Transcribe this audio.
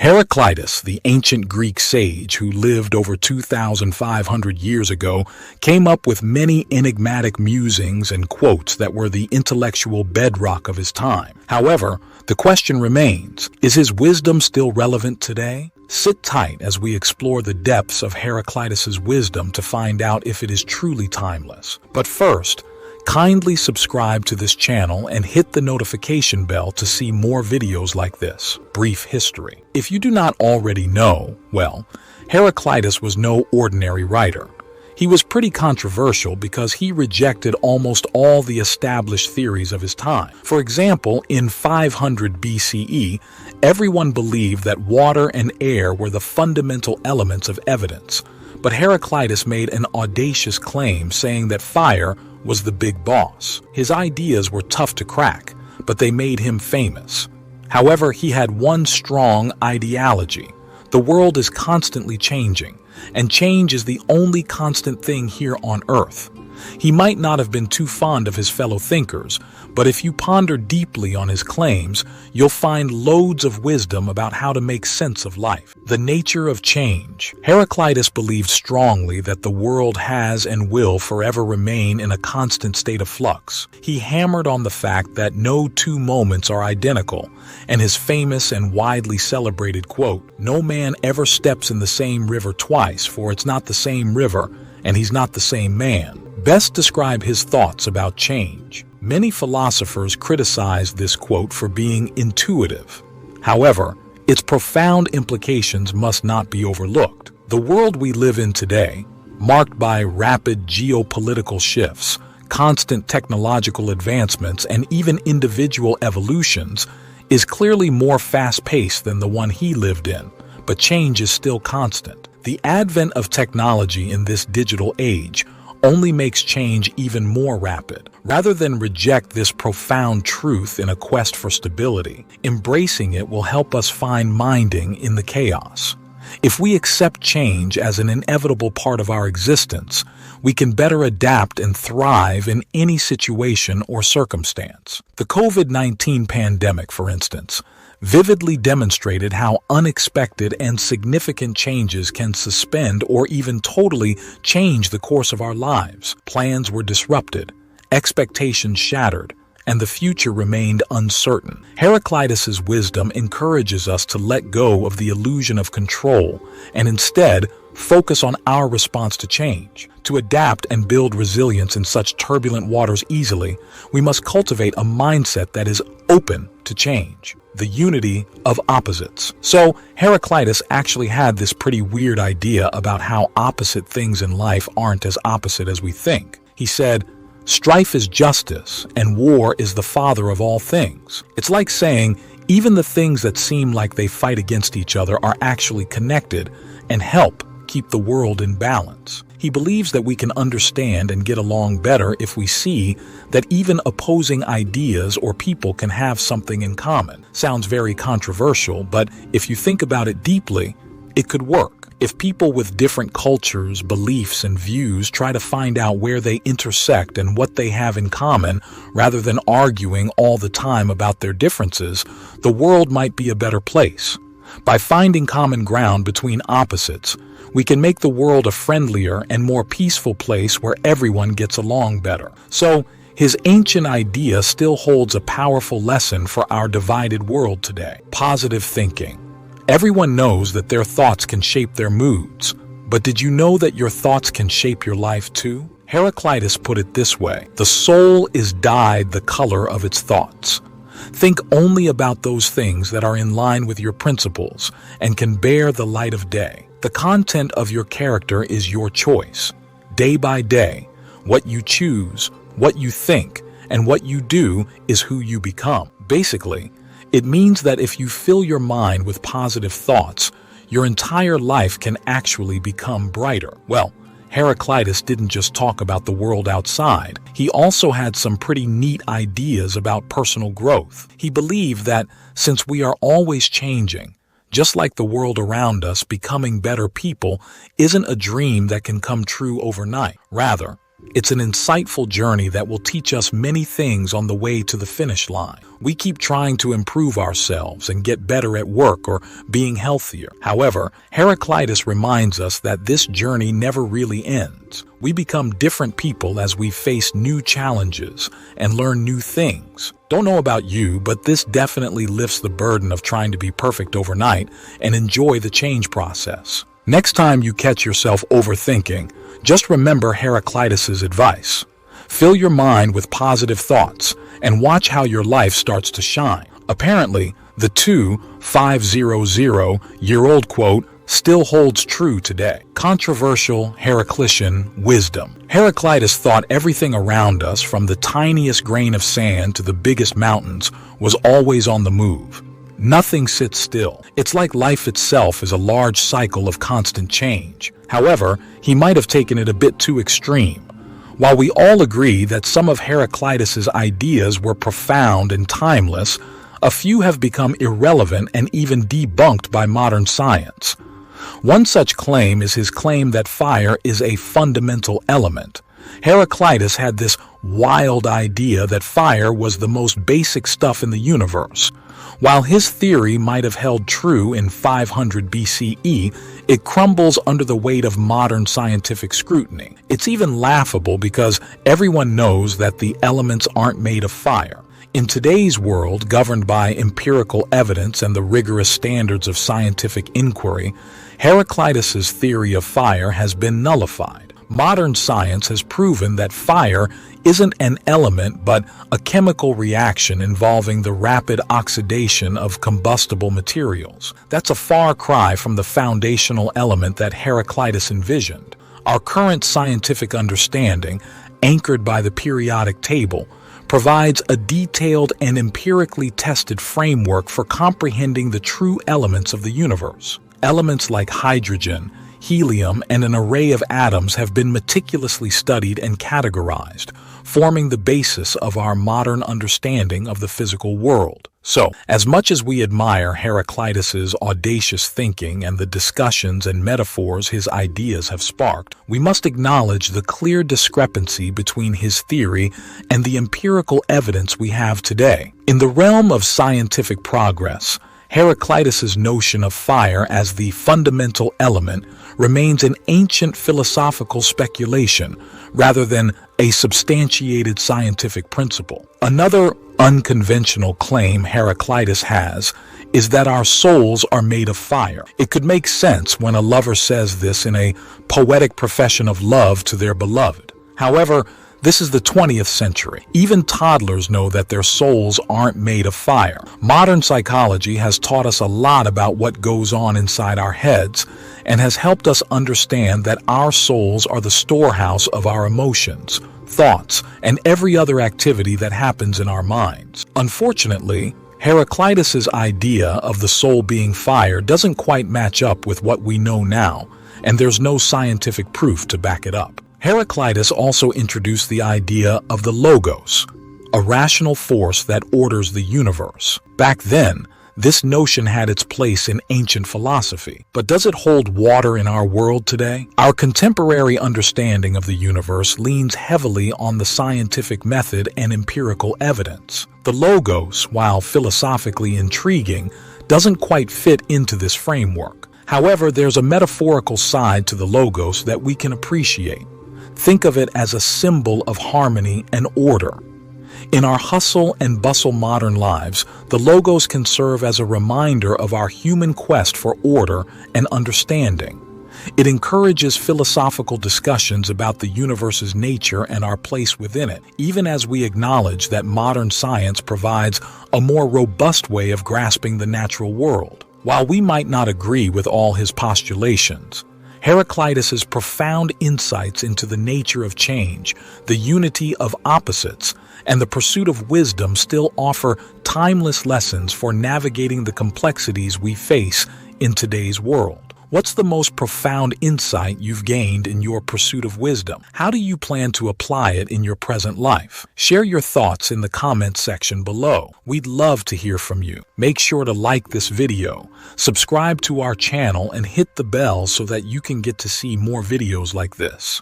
Heraclitus, the ancient Greek sage who lived over 2,500 years ago, came up with many enigmatic musings and quotes that were the intellectual bedrock of his time. However, the question remains, is his wisdom still relevant today? Sit tight as we explore the depths of Heraclitus's wisdom to find out if it is truly timeless. But first, kindly subscribe to this channel and hit the notification bell to see more videos like this. Brief history. If you do not already know, well, Heraclitus was no ordinary writer. He was pretty controversial because he rejected almost all the established theories of his time. For example, in 500 BCE, everyone believed that water and air were the fundamental elements of evidence. But Heraclitus made an audacious claim saying that fire was the big boss. His ideas were tough to crack, but they made him famous. However, he had one strong ideology. The world is constantly changing, and change is the only constant thing here on Earth. He might not have been too fond of his fellow thinkers, but if you ponder deeply on his claims, you'll find loads of wisdom about how to make sense of life. The nature of change. Heraclitus believed strongly that the world has and will forever remain in a constant state of flux. He hammered on the fact that no two moments are identical, and his famous and widely celebrated quote, "No man ever steps in the same river twice, for it's not the same river, and he's not the same man," best describe his thoughts about change. Many philosophers criticize this quote for being intuitive. However, its profound implications must not be overlooked. The world we live in today, marked by rapid geopolitical shifts, constant technological advancements, and even individual evolutions, is clearly more fast-paced than the one he lived in, but change is still constant. The advent of technology in this digital age only makes change even more rapid. Rather than reject this profound truth in a quest for stability, embracing it will help us find minding in the chaos. If we accept change as an inevitable part of our existence, we can better adapt and thrive in any situation or circumstance. The COVID-19 pandemic, for instance, vividly demonstrated how unexpected and significant changes can suspend or even totally change the course of our lives. Plans were disrupted, expectations shattered, and the future remained uncertain. Heraclitus's wisdom encourages us to let go of the illusion of control and instead focus on our response to change. To adapt and build resilience in such turbulent waters easily, we must cultivate a mindset that is open to change. The unity of opposites. So, Heraclitus actually had this pretty weird idea about how opposite things in life aren't as opposite as we think. He said, "Strife is justice, and war is the father of all things." It's like saying, even the things that seem like they fight against each other are actually connected and help keep the world in balance. He believes that we can understand and get along better if we see that even opposing ideas or people can have something in common. Sounds very controversial, but if you think about it deeply, it could work. If people with different cultures, beliefs, and views try to find out where they intersect and what they have in common, rather than arguing all the time about their differences, the world might be a better place. By finding common ground between opposites, we can make the world a friendlier and more peaceful place where everyone gets along better. So, his ancient idea still holds a powerful lesson for our divided world today. Positive thinking. Everyone knows that their thoughts can shape their moods, but did you know that your thoughts can shape your life too? Heraclitus put it this way, "The soul is dyed the color of its thoughts." Think only about those things that are in line with your principles and can bear the light of day. The content of your character is your choice. Day by day, what you choose, what you think, and what you do is who you become. Basically, it means that if you fill your mind with positive thoughts, your entire life can actually become brighter. Well, Heraclitus didn't just talk about the world outside. He also had some pretty neat ideas about personal growth. He believed that since we are always changing, just like the world around us, becoming better people isn't a dream that can come true overnight. Rather, It's an insightful journey that will teach us many things on the way to the finish line. We keep trying to improve ourselves and get better at work or being healthier. However, Heraclitus reminds us that this journey never really ends. We become different people as we face new challenges and learn new things. Don't know about you, but this definitely lifts the burden of trying to be perfect overnight and enjoy the change process. Next time you catch yourself overthinking, just remember Heraclitus's advice. Fill your mind with positive thoughts and watch how your life starts to shine. Apparently, the 2500-year-old quote still holds true today. Controversial Heraclitean wisdom. Heraclitus thought everything around us, from the tiniest grain of sand to the biggest mountains, was always on the move. Nothing sits still. It's like life itself is a large cycle of constant change. However, he might have taken it a bit too extreme. While we all agree that some of Heraclitus's ideas were profound and timeless, a few have become irrelevant and even debunked by modern science. One such claim is his claim that fire is a fundamental element. Heraclitus had this wild idea that fire was the most basic stuff in the universe. While his theory might have held true in 500 BCE, it crumbles under the weight of modern scientific scrutiny. It's even laughable because everyone knows that the elements aren't made of fire. In today's world, governed by empirical evidence and the rigorous standards of scientific inquiry, Heraclitus's theory of fire has been nullified. Modern science has proven that fire isn't an element but a chemical reaction involving the rapid oxidation of combustible materials. That's a far cry from the foundational element that Heraclitus envisioned. Our current scientific understanding, anchored by the periodic table, provides a detailed and empirically tested framework for comprehending the true elements of the universe. Elements like hydrogen, helium, and an array of atoms have been meticulously studied and categorized, forming the basis of our modern understanding of the physical world. So, as much as we admire Heraclitus's audacious thinking and the discussions and metaphors his ideas have sparked, we must acknowledge the clear discrepancy between his theory and the empirical evidence we have today. In the realm of scientific progress, Heraclitus's notion of fire as the fundamental element remains an ancient philosophical speculation rather than a substantiated scientific principle. Another unconventional claim Heraclitus has is that our souls are made of fire. It could make sense when a lover says this in a poetic profession of love to their beloved. However, this is the 20th century. Even toddlers know that their souls aren't made of fire. Modern psychology has taught us a lot about what goes on inside our heads and has helped us understand that our souls are the storehouse of our emotions, thoughts, and every other activity that happens in our minds. Unfortunately, Heraclitus's idea of the soul being fire doesn't quite match up with what we know now, and there's no scientific proof to back it up. Heraclitus also introduced the idea of the logos, a rational force that orders the universe. Back then, this notion had its place in ancient philosophy. But does it hold water in our world today? Our contemporary understanding of the universe leans heavily on the scientific method and empirical evidence. The logos, while philosophically intriguing, doesn't quite fit into this framework. However, there's a metaphorical side to the logos that we can appreciate. Think of it as a symbol of harmony and order. In our hustle and bustle modern lives, the logos can serve as a reminder of our human quest for order and understanding. It encourages philosophical discussions about the universe's nature and our place within it, even as we acknowledge that modern science provides a more robust way of grasping the natural world. While we might not agree with all his postulations, Heraclitus's profound insights into the nature of change, the unity of opposites, and the pursuit of wisdom still offer timeless lessons for navigating the complexities we face in today's world. What's the most profound insight you've gained in your pursuit of wisdom? How do you plan to apply it in your present life? Share your thoughts in the comments section below. We'd love to hear from you. Make sure to like this video, subscribe to our channel, and hit the bell so that you can get to see more videos like this.